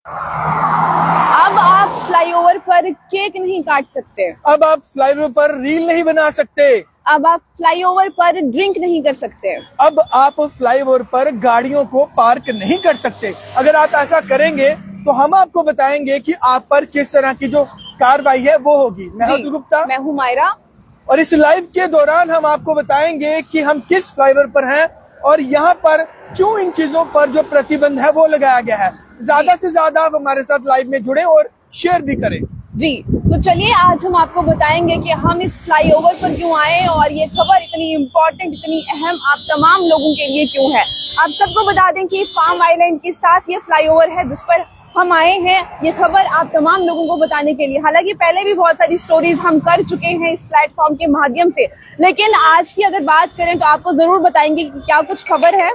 अब आप फ्लाईओवर पर केक नहीं काट सकते। अब आप फ्लाईओवर पर रील नहीं बना सकते। अब आप फ्लाईओवर पर ड्रिंक नहीं कर सकते। अब आप फ्लाईओवर पर गाड़ियों को पार्क नहीं कर सकते। अगर आप ऐसा करेंगे तो हम आपको बताएंगे कि आप पर किस तरह की जो कार्रवाई है वो होगी। मैं हूं गुप्ता, मैं हूं मायरा, और इस लाइव के दौरान हम आपको बताएंगे कि हम किस फ्लाईओवर पर हैं और यहाँ पर क्यों इन चीजों पर जो प्रतिबंध है वो लगाया गया है। ज्यादा से ज्यादा आप हमारे साथ लाइव में जुड़े और शेयर भी करें। जी तो चलिए आज हम आपको बताएंगे कि हम इस फ्लाईओवर पर क्यों आए और ये खबर इतनी इम्पोर्टेंट, इतनी अहम आप तमाम लोगों के लिए क्यों है। आप सबको बता दें कि फार्म आइलैंड के साथ ये फ्लाईओवर है जिस पर हम आए हैं। ये खबर आप तमाम लोगों को बताने के लिए, हालांकि पहले भी बहुत सारी स्टोरीज हम कर चुके हैं इस प्लेटफॉर्म के माध्यम से, लेकिन आज की अगर बात करें तो आपको जरूर बताएंगे कि क्या कुछ खबर है।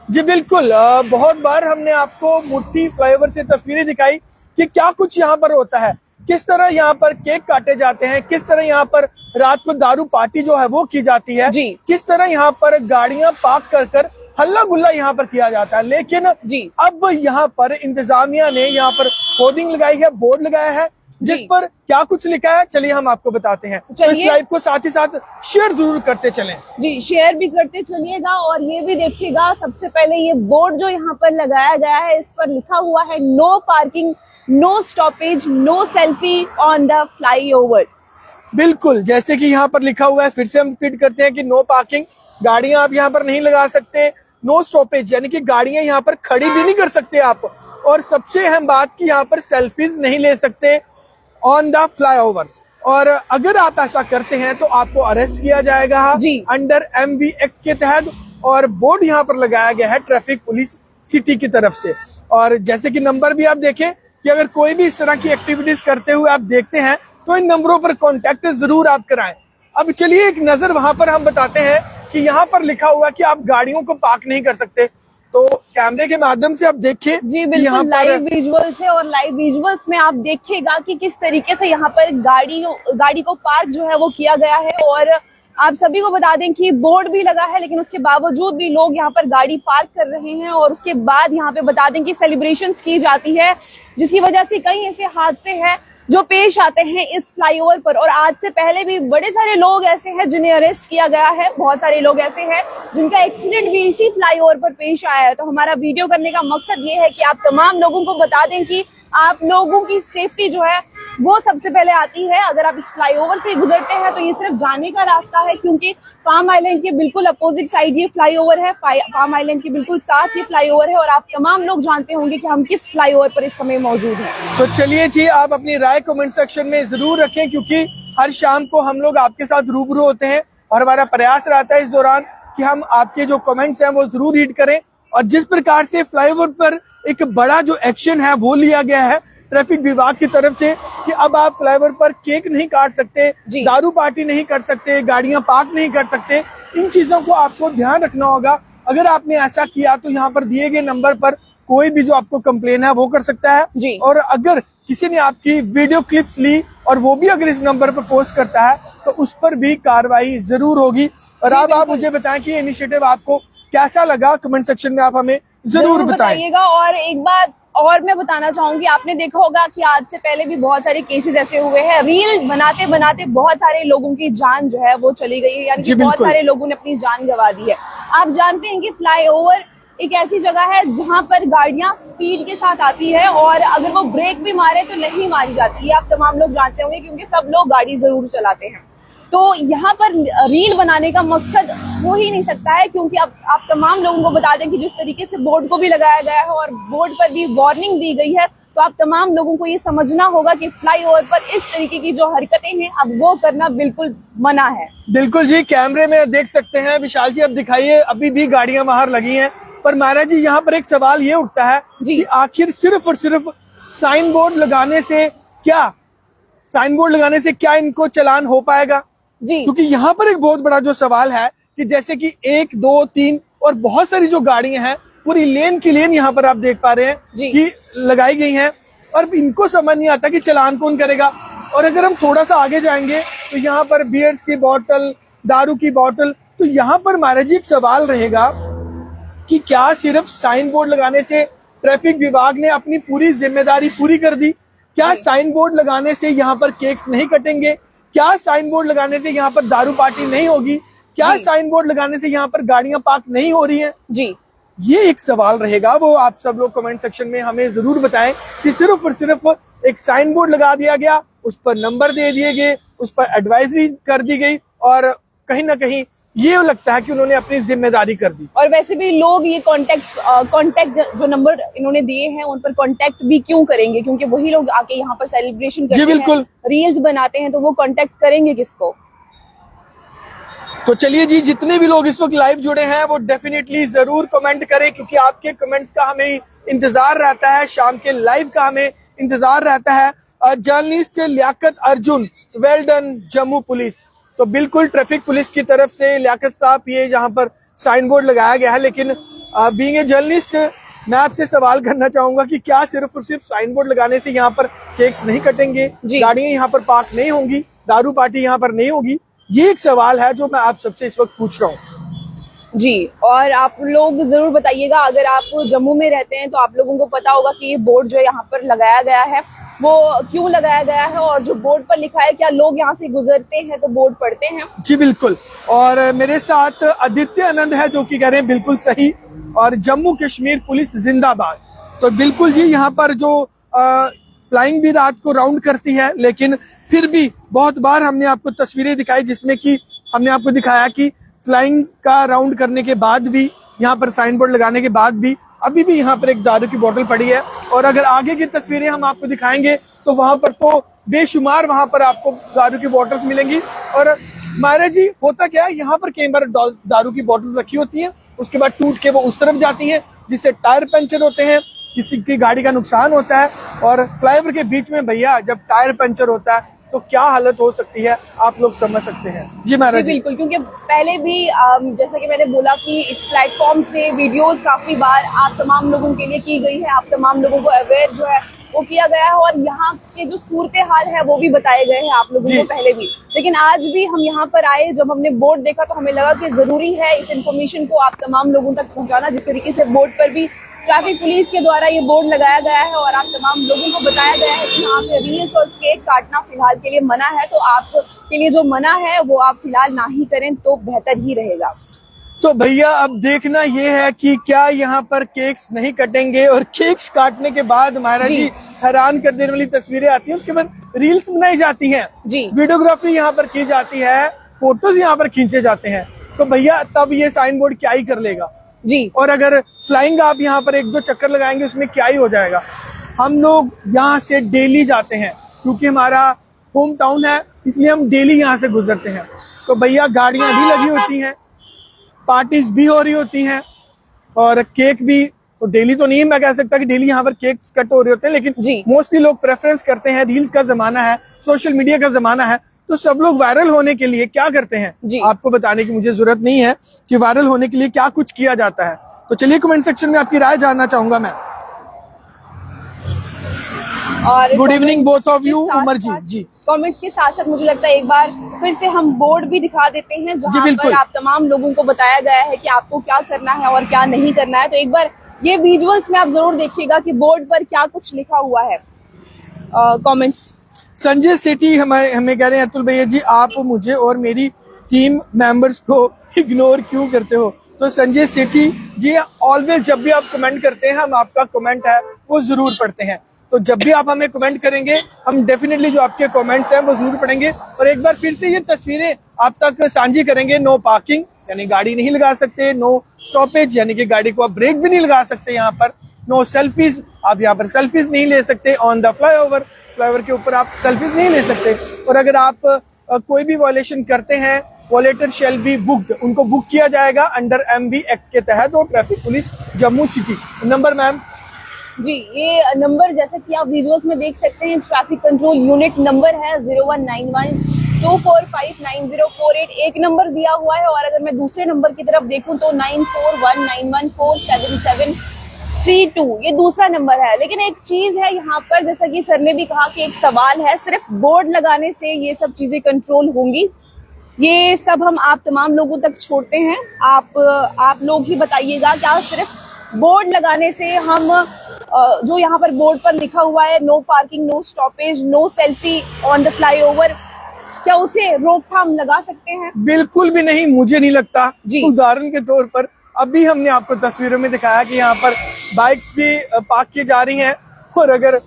जी बिल्कुल, बहुत बार हमने आपको मुट्ठी फ्लाईओवर से तस्वीरें दिखाई कि क्या कुछ यहाँ पर होता है, किस तरह यहाँ पर केक काटे जाते हैं, किस तरह यहाँ पर रात को दारू पार्टी जो है वो की जाती है, किस तरह यहाँ पर गाड़ियां पार्क कर कर हल्ला गुल्ला यहाँ पर किया जाता है। लेकिन अब यहाँ पर इंतजामिया ने यहाँ पर होर्डिंग लगाई है, बोर्ड लगाया है जिस पर क्या कुछ लिखा है चलिए हम आपको बताते हैं। तो इस लाइव को साथ ही साथ शेयर जरूर करते चलें। जी शेयर भी करते चलिएगा और ये भी देखिएगा, सबसे पहले ये बोर्ड जो यहाँ पर लगाया गया है इस पर लिखा हुआ है no parking, no stoppage, no selfie on the flyover. बिल्कुल, जैसे कि यहाँ पर लिखा हुआ है, फिर से हम रिपीट करते हैं कि नो पार्किंग, गाड़ियां आप यहाँ पर नहीं लगा सकते। नो स्टॉपेज यानी कि गाड़ियां यहाँ पर खड़ी भी नहीं कर सकते आप। और सबसे अहम बात कि यहाँ पर सेल्फीज नहीं ले सकते ऑन द फ्लाईओवर, और अगर आप ऐसा करते हैं तो आपको अरेस्ट किया जाएगा अंडर MV एक्ट के तहत। और बोर्ड यहाँ पर लगाया गया है ट्रैफिक पुलिस सिटी की तरफ से। और जैसे कि नंबर भी आप देखें कि अगर कोई भी इस तरह की एक्टिविटीज करते हुए आप देखते हैं तो इन नंबरों पर कांटेक्ट जरूर आप कराएं। अब चलिए एक नजर वहां पर हम बताते हैं कि यहाँ पर लिखा हुआ कि आप गाड़ियों को पार्क नहीं कर सकते। तो कैमरे के माध्यम से आप देखिए जी बिल्कुल, लाइव विजुअल्स है और लाइव विजुअल्स में आप देखिएगा कि किस तरीके से यहाँ पर गाड़ी को पार्क जो है वो किया गया है। और आप सभी को बता दें कि बोर्ड भी लगा है लेकिन उसके बावजूद भी लोग यहाँ पर गाड़ी पार्क कर रहे हैं। और उसके बाद यहाँ पे बता दें कि सेलिब्रेशंस की जाती है जिसकी वजह से कई ऐसे हादसे हैं जो पेश आते हैं इस फ्लाईओवर पर। और आज से पहले भी बड़े सारे लोग ऐसे हैं जिन्हें अरेस्ट किया गया है, बहुत सारे लोग ऐसे हैं जिनका एक्सीडेंट भी इसी फ्लाईओवर पर पेश आया है। तो हमारा वीडियो करने का मकसद ये है कि आप तमाम लोगों को बता दें कि आप लोगों की सेफ्टी जो है वो सबसे पहले आती है। अगर आप इस फ्लाईओवर से गुजरते हैं तो ये सिर्फ जाने का रास्ता है, क्योंकि पाम आइलैंड के बिल्कुल अपोजिट साइड ये फ्लाईओवर है, पाम आइलैंड के बिल्कुल साथ ये फ्लाईओवर है। और आप तमाम लोग जानते होंगे कि हम किस फ्लाईओवर पर इस समय मौजूद हैं। तो चलिए जी, आप अपनी राय कमेंट सेक्शन में जरूर रखें, क्योंकि हर शाम को हम लोग आपके साथ रूबरू होते हैं और हमारा प्रयास रहता है इस दौरान कि हम आपके जो कमेंट्स हैं वो जरूर रीड करें। और जिस प्रकार से फ्लाईओवर पर एक बड़ा जो एक्शन है वो लिया गया है ट्रैफिक विभाग की तरफ से कि अब आप फ्लाईओवर पर केक नहीं काट सकते, दारू पार्टी नहीं कर सकते, गाड़ियां पार्क नहीं कर सकते, इन चीजों को आपको ध्यान रखना होगा। अगर आपने ऐसा किया तो यहाँ पर दिए गए नंबर पर कोई भी जो आपको कंप्लेन है वो कर सकता है। और अगर किसी ने आपकी वीडियो क्लिप्स ली और वो भी अगर इस नंबर पर पोस्ट करता है तो उस पर भी कार्रवाई जरूर होगी। और अब आप मुझे बताएं कि इनिशिएटिव आपको कैसा लगा, कमेंट सेक्शन में आप हमें जरूर बताइएगा। और एक बात और मैं बताना चाहूंगी, आपने देखा होगा कि आज से पहले भी बहुत सारे केसेस ऐसे हुए हैं, रील बनाते बनाते बहुत सारे लोगों की जान जो है वो चली गई है, यानी कि बहुत सारे लोगों ने अपनी जान गंवा दी है। आप जानते हैं कि फ्लाईओवर एक ऐसी जगह है जहां पर गाड़ियां स्पीड के साथ आती है और अगर वो ब्रेक भी मारे तो नहीं मारी जाती है। आप तमाम लोग जानते होंगे क्योंकि सब लोग गाड़ी जरूर चलाते हैं। तो यहाँ पर रील बनाने का मकसद हो ही नहीं सकता है, क्योंकि आप तमाम लोगों को बता दें कि जिस तरीके से बोर्ड को भी लगाया गया है और बोर्ड पर भी वार्निंग दी गई है, तो आप तमाम लोगों को ये समझना होगा कि फ्लाईओवर पर इस तरीके की जो हरकतें हैं अब वो करना बिल्कुल मना है। बिल्कुल जी, कैमरे में देख सकते हैं विशाल जी, अब दिखाइए, अभी भी गाड़ियां बाहर लगी हैं। पर महाराज जी, यहाँ पर एक सवाल ये उठता है कि आखिर सिर्फ और सिर्फ साइन बोर्ड लगाने से क्या इनको चालान हो पाएगा? क्योंकि यहाँ पर एक बहुत बड़ा जो सवाल है कि जैसे कि 1, 2, 3 और बहुत सारी जो गाड़ियां हैं पूरी लेन की लेन यहाँ पर आप देख पा रहे हैं कि लगाई गई हैं और इनको समझ नहीं आता कि चालान कौन करेगा। और अगर हम थोड़ा सा आगे जाएंगे तो यहाँ पर बियर्स की बोतल, दारू की बोतल, तो यहाँ पर महाराज जी एक सवाल रहेगा कि क्या सिर्फ साइन बोर्ड लगाने से ट्रैफिक विभाग ने अपनी पूरी जिम्मेदारी पूरी कर दी? क्या साइन बोर्ड लगाने से यहाँ पर केक्स नहीं कटेंगे? क्या साइन बोर्ड लगाने से यहाँ पर दारू पार्टी नहीं होगी? क्या साइन बोर्ड लगाने से यहाँ पर गाड़ियां पार्क नहीं हो रही हैं? जी, ये एक सवाल रहेगा, वो आप सब लोग कमेंट सेक्शन में हमें जरूर बताएं कि सिर्फ और सिर्फ एक साइन बोर्ड लगा दिया गया, उस पर नंबर दे दिए गए, उस पर एडवाइजरी कर दी गई और कहीं ना कहीं ये लगता है कि उन्होंने अपनी जिम्मेदारी कर दी। और वैसे भी लोग ये कांटेक्ट जो नंबर इन्होंने दिए हैं उन पर कांटेक्ट भी क्यों करेंगे, क्योंकि वही लोग आके यहाँ पर सेलिब्रेशन करते हैं, बिल्कुल रील्स बनाते हैं, तो वो कांटेक्ट करेंगे किसको? तो चलिए जी, जितने भी लोग इस वक्त लाइव जुड़े हैं वो डेफिनेटली जरूर कमेंट करें, क्योंकि आपके कमेंट्स का हमें इंतजार रहता है, शाम के लाइव का हमें इंतजार रहता है। Journalist Liyaqat Arjun, well done Jammu police. तो बिल्कुल ट्रैफिक पुलिस की तरफ से लियाकत साहब ये जहां पर साइन बोर्ड लगाया गया है, लेकिन बीइंग ए जर्नलिस्ट मैं आपसे सवाल करना चाहूंगा कि क्या सिर्फ और सिर्फ साइन बोर्ड लगाने से यहाँ पर केक्स नहीं कटेंगे, गाड़ियां यहाँ पर पार्क नहीं होंगी, दारू पार्टी यहाँ पर नहीं होगी? ये एक सवाल है जो मैं आप सबसे इस वक्त पूछ रहा हूँ जी। और आप लोग जरूर बताइएगा, अगर आप जम्मू में रहते हैं तो आप लोगों को पता होगा कि ये बोर्ड जो यहाँ पर लगाया गया है वो क्यों लगाया गया है, और जो बोर्ड पर लिखा है क्या लोग यहाँ से गुजरते हैं तो बोर्ड पढ़ते हैं? जी बिल्कुल। और मेरे साथ आदित्य आनंद है जो कि कह रहे हैं बिल्कुल सही, और जम्मू कश्मीर पुलिस जिंदाबाद। तो बिल्कुल जी, यहाँ पर जो फ्लाइंग भी रात को राउंड करती है, लेकिन फिर भी बहुत बार हमने आपको तस्वीरें दिखाई जिसमें कि हमने आपको दिखाया कि फ्लाइंग का राउंड करने के बाद भी, यहाँ पर साइन बोर्ड लगाने के बाद भी अभी भी यहाँ पर एक दारू की बोतल पड़ी है। और अगर आगे की तस्वीरें हम आपको दिखाएंगे तो वहां पर तो बेशुमार वहां पर आपको दारू की बोतल्स मिलेंगी। और महाराज जी, होता क्या है, यहाँ पर कई बार दारू की बोतल्स रखी होती हैं, उसके बाद टूट के वो उस तरफ जाती हैं, जिससे टायर पंचर होते हैं, किसी की गाड़ी का नुकसान होता है। और फ्लाईओवर के बीच में भैया जब टायर पंचर होता है तो क्या हालत हो सकती है, आप लोग समझ सकते हैं। जी महाराज जी, बिल्कुल, क्योंकि पहले भी जैसा कि मैंने बोला कि इस प्लेटफॉर्म से वीडियोस काफी बार आप तमाम लोगों के लिए की गई है, आप तमाम लोगों को अवेयर जो है वो किया गया है, और यहाँ के जो सूरत हाल है वो भी बताए गए हैं आप लोगों को पहले भी। लेकिन आज भी हम यहाँ पर आए, जब हमने बोर्ड देखा तो हमें लगा कि जरूरी है इस इन्फॉर्मेशन को आप तमाम लोगों तक पहुँचाना, जिस तरीके से बोर्ड पर भी ट्रैफिक पुलिस के द्वारा ये बोर्ड लगाया गया है और आप तमाम लोगों को बताया गया है कि यहाँ पे रील्स और केक काटना फिलहाल के लिए मना है, तो आपके लिए जो मना है वो आप फिलहाल ना ही करें तो बेहतर ही रहेगा। तो भैया अब देखना ये है कि क्या यहाँ पर केक्स नहीं कटेंगे, और केक्स काटने के बाद महाराज जी हैरान कर देने वाली तस्वीरें आती हैं, उसके बाद रील्स बनाई जाती हैं, वीडियोग्राफी यहाँ पर की जाती है, फोटोज यहाँ पर खींचे जाते हैं। तो भैया तब ये साइन बोर्ड क्या ही कर लेगा जी। और अगर फ्लाइंग आप यहाँ पर 1-2 चक्कर लगाएंगे उसमें क्या ही हो जाएगा। हम लोग यहाँ से डेली जाते हैं क्योंकि हमारा होम टाउन है, इसलिए हम डेली यहाँ से गुजरते हैं। तो भैया गाड़ियां भी लगी होती हैं, पार्टीज भी हो रही होती हैं, और केक भी तो डेली तो नहीं मैं कह सकता कि डेली यहाँ पर केक कट हो रहे होते हैं, लेकिन मोस्टली लोग प्रेफरेंस करते हैं, रील्स का जमाना है, सोशल मीडिया का जमाना है, तो सब लोग वायरल होने के लिए क्या करते हैं, आपको बताने की मुझे जरूरत नहीं है कि वायरल होने के लिए क्या कुछ किया जाता है। तो चलिए कमेंट सेक्शन में आपकी राय जानना चाहूंगा मैं। और good evening both of you Umar ji. जी कमेंट्स के साथ साथ मुझे लगता है एक बार फिर से हम बोर्ड भी दिखा देते हैं जहां पर आप तमाम लोगों को बताया गया है कि आपको क्या करना है और क्या नहीं करना है। तो एक बार ये विजुअल्स में आप जरूर देखिएगा कि बोर्ड पर क्या कुछ लिखा हुआ है। कमेंट्स संजय सेठी हमें कह रहे हैं, अतुल भैया जी आप मुझे और मेरी टीम मेंबर्स को इग्नोर क्यों करते हो। तो संजय सेठी जी, ऑलवेज जब भी आप कमेंट करते हैं हम आपका कमेंट है वो जरूर पढ़ते हैं। तो जब भी आप हमें कमेंट करेंगे हम डेफिनेटली जो आपके कमेंट्स हैं वो जरूर पढ़ेंगे। और एक बार फिर से ये तस्वीरें आप तक साझी करेंगे। नो पार्किंग यानी गाड़ी नहीं लगा सकते, नो स्टॉपेज यानी कि गाड़ी को आप ब्रेक भी नहीं लगा सकते यहाँ पर, नो सेल्फीज, आप यहाँ पर सेल्फीज नहीं ले सकते, ऑन द फ्लाईओवर के ऊपर आप सेल्फीज नहीं ले सकते। और अगर आप कोई भी वायलेशन करते हैं, वॉलेटर शेल बी बुक्ड, उनको बुक किया जाएगा अंडर MB एक्ट के तहत। और traffic police Jammu city number ma'am ji, ये नंबर जैसा कि आप विजुअल्स में देख सकते हैं, ट्रैफिक कंट्रोल यूनिट नंबर है 019124599048। एक नंबर दिया हुआ है, और अगर मैं दूसरे नंबर की तरफ देखूं तो 9419147732 ये दूसरा नंबर है। लेकिन एक चीज है यहाँ पर, जैसा कि सर ने भी कहा कि एक सवाल है, सिर्फ बोर्ड लगाने से ये सब चीजें कंट्रोल होंगी, ये सब हम आप तमाम लोगों तक छोड़ते हैं। आप लोग ही बताइएगा, क्या सिर्फ बोर्ड लगाने से हम जो यहाँ पर बोर्ड पर लिखा हुआ है no parking, no stoppage, no selfie on the flyover, क्या उसे रोकथाम लगा सकते हैं? बिल्कुल भी नहीं, मुझे नहीं लगता। जी। उदाहरण के तौर पर अभी हमने आपको तस्वीरों में दिखाया कि यहाँ पर बाइक्स भी पार्क की जा रही हैं, और अगर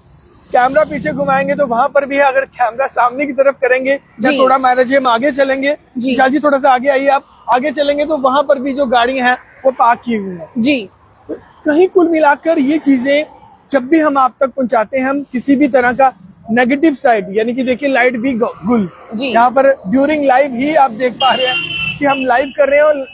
कैमरा पीछे घुमाएंगे तो वहां पर भी है। अगर कैमरा सामने की तरफ करेंगे या जी। थोड़ा मैनेज हम आगे चलेंगे, जी। शाह जी थोड़ा सा आगे आइए, आप आगे चलेंगे तो वहां पर भी जो गाड़ियां हैं वो पार्क की हुई हैं। जी। तो कहीं कुल मिलाकर ये चीजें जब भी हम आप तक पहुंचाते हैं, हम किसी भी तरह का नेगेटिव साइड, यानी कि देखिए लाइट भी गुल, जी। यहाँ पर ड्यूरिंग लाइव ही आप देख पा रहे हैं कि हम लाइव कर रहे हैं और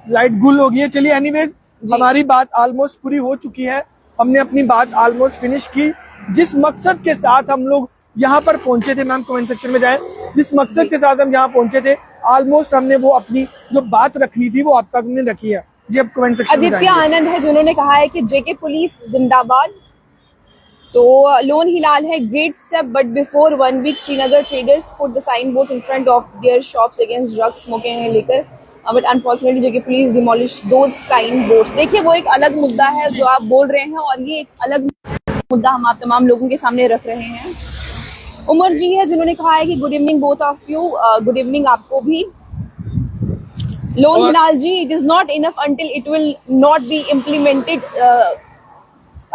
लाइट गुल हो गई है। चलिए एनीवेज, हमारी बात ऑलमोस्ट पूरी हो चुकी है, हमने अपनी बात ऑलमोस्ट फिनिश की। जिस मकसद के साथ हम लोग यहाँ पर पहुंचे थे, मैम कमेंट सेक्शन में जाएं, जिस मकसद के साथ हम यहाँ पहुंचे थे ऑलमोस्ट हमने वो अपनी जो बात रखनी थी वो आप तक हमने रखी है। जी अब कमेंट सेक्शन में आदित्य जाएंगे। आनंद है जिन्होंने कहा है कि जेके पुलिस जिंदाबाद। तो लोन हिलाल है great step but before 1 week Srinagar traders put the sign board in front of their shops against drugs smoking and liquor, but unfortunately JK police demolish those sign board. देखिए वो एक अलग मुद्दा है जो आप बोल रहे हैं, और ये एक अलग मुद्दा हम आप तमाम लोगों के सामने रख रहे हैं। उमर जी है जिन्होंने कहा है कि good evening both of you, good evening आपको भी। Lone Hilal ji, it is not enough until it will not be implemented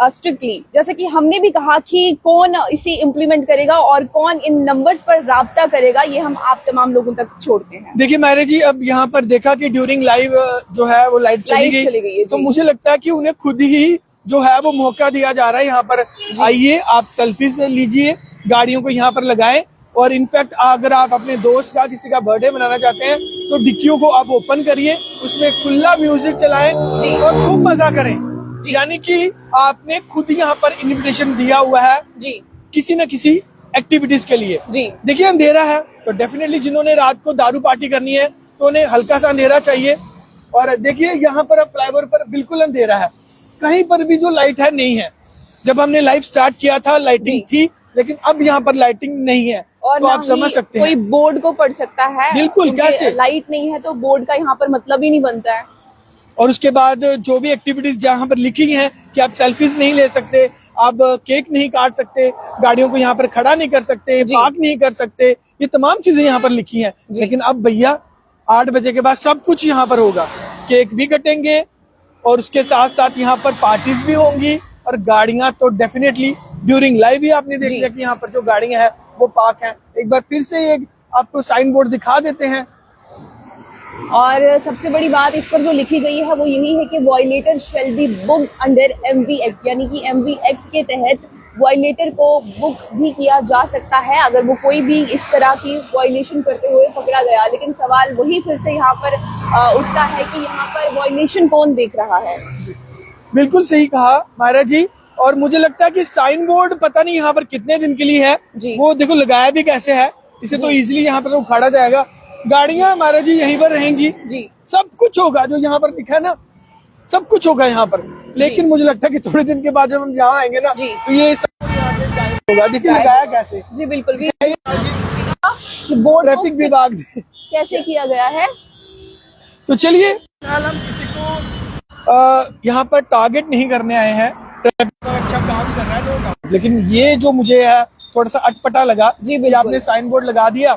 strictly. जैसे कि हमने भी कहा कि कौन इसे इम्प्लीमेंट करेगा और कौन इन नंबर्स पर राब्ता करेगा, ये हम आप तमाम लोगों तक छोड़ते हैं। देखिए मैरे जी, अब यहाँ पर देखा कि ड्यूरिंग लाइव जो है वो लाइट चली गई है, तो मुझे लगता है कि उन्हें खुद ही जो है वो मौका दिया जा रहा है। यहाँ पर आइए, आप सेल्फीज लीजिए, गाड़ियों को यहाँ पर लगाएं, और इनफैक्ट अगर आप अपने दोस्त का किसी का बर्थडे मनाना चाहते हैं तो डिक्कियों को आप ओपन करिए, उसमें खुला म्यूजिक चलाएं और खूब मजा करें। यानी कि आपने खुद यहाँ पर इन्विटेशन दिया हुआ है जी किसी न किसी एक्टिविटीज के लिए। जी। देखिए अंधेरा है तो डेफिनेटली जिन्होंने रात को दारू पार्टी करनी है तो उन्हें हल्का सा अंधेरा चाहिए। और देखिए यहाँ पर अब फ्लाईओवर पर बिल्कुल अंधेरा है, कहीं पर भी जो लाइट है नहीं है। जब हमने लाइव स्टार्ट किया था लाइटिंग थी, लेकिन अब यहाँ पर लाइटिंग नहीं है, और तो आप समझ सकते हैं कोई बोर्ड को पढ़ सकता है। बिल्कुल, कैसे लाइट नहीं है तो बोर्ड का यहाँ पर मतलब ही नहीं बनता है। और उसके बाद जो भी एक्टिविटीज जहाँ पर लिखी हैं कि आप सेल्फीज नहीं ले सकते, आप केक नहीं काट सकते, गाड़ियों को यहाँ पर खड़ा नहीं कर सकते, पार्क नहीं कर सकते, ये तमाम चीजें यहाँ पर लिखी हैं। लेकिन अब भैया 8 बजे के बाद सब कुछ यहाँ पर होगा, केक भी कटेंगे और उसके साथ साथ यहाँ पर पार्टीज भी होंगी, और गाड़ियां तो डेफिनेटली ड्यूरिंग लाइव ही आपने देख लिया कि यहाँ पर जो गाड़ियां हैं वो पार्क हैं। एक बार फिर से ये आपको साइन बोर्ड दिखा देते हैं, और सबसे बड़ी बात इस पर जो लिखी गई है वो यही है कि violator shall be book under MV act, यानी कि एमवी एक्ट के तहत वॉयलेटर को बुक भी किया जा सकता है अगर वो कोई भी इस तरह की वॉयलेशन करते हुए पकड़ा गया। लेकिन सवाल वही फिर से यहाँ पर उठता है कि यहाँ पर वॉयलेशन कौन देख रहा है। बिल्कुल सही कहा मायरा जी, और मुझे लगता है कि साइन बोर्ड पता नहीं यहाँ पर कितने दिन के लिए है, वो देखो लगाया भी कैसे है, इसे तो इजीली यहाँ पर उखाड़ा जाएगा। गाड़ियां मायरा जी यहीं पर रहेंगी जी, सब कुछ होगा जो यहाँ पर लिखा है ना, सब कुछ होगा यहाँ पर। लेकिन मुझे लगता है कि थोड़े दिन के बाद जब हम यहाँ आएंगे ना तो ये सब होगा। देखिए लगाया कैसे जी, बिल्कुल भी बोर्ड ट्रैफिक विभाग कैसे किया गया है। तो चलिए फिलहाल हम किसी को यहाँ पर टारगेट नहीं करने आए हैं, ट्रैफिक अच्छा काम कर रहा है लोग, लेकिन ये जो मुझे है थोड़ा सा अटपटा लगा जी, आपने साइन बोर्ड लगा दिया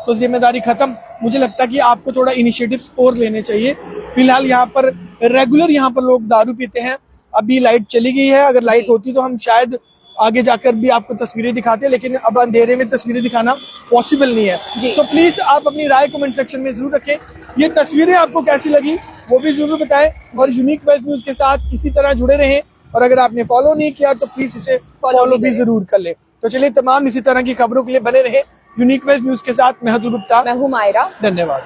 तो जिम्मेदारी खत्म। मुझे लगता है कि आपको थोड़ा इनिशिएटिव्स और लेने चाहिए। फिलहाल यहाँ पर रेगुलर यहाँ पर लोग दारू पीते हैं, अभी लाइट चली गई है, अगर लाइट होती तो हम शायद आगे जाकर भी आपको तस्वीरें दिखाते, लेकिन अब अंधेरे में तस्वीरें दिखाना पॉसिबल नहीं है। सो प्लीज आप अपनी राय कमेंट सेक्शन में जरूर रखें, ये तस्वीरें आपको कैसी लगी वो भी जरूर बताएं, और यूनिक वेज न्यूज के साथ इसी तरह जुड़े रहें। और अगर आपने फॉलो नहीं किया तो प्लीज इसे फॉलो भी जरूर कर ले। तो चलिए तमाम इसी तरह की खबरों के लिए बने रहे यूनिक वेज न्यूज के साथ। मैं हूं गुप्ता, मैं हूं मायरा, धन्यवाद।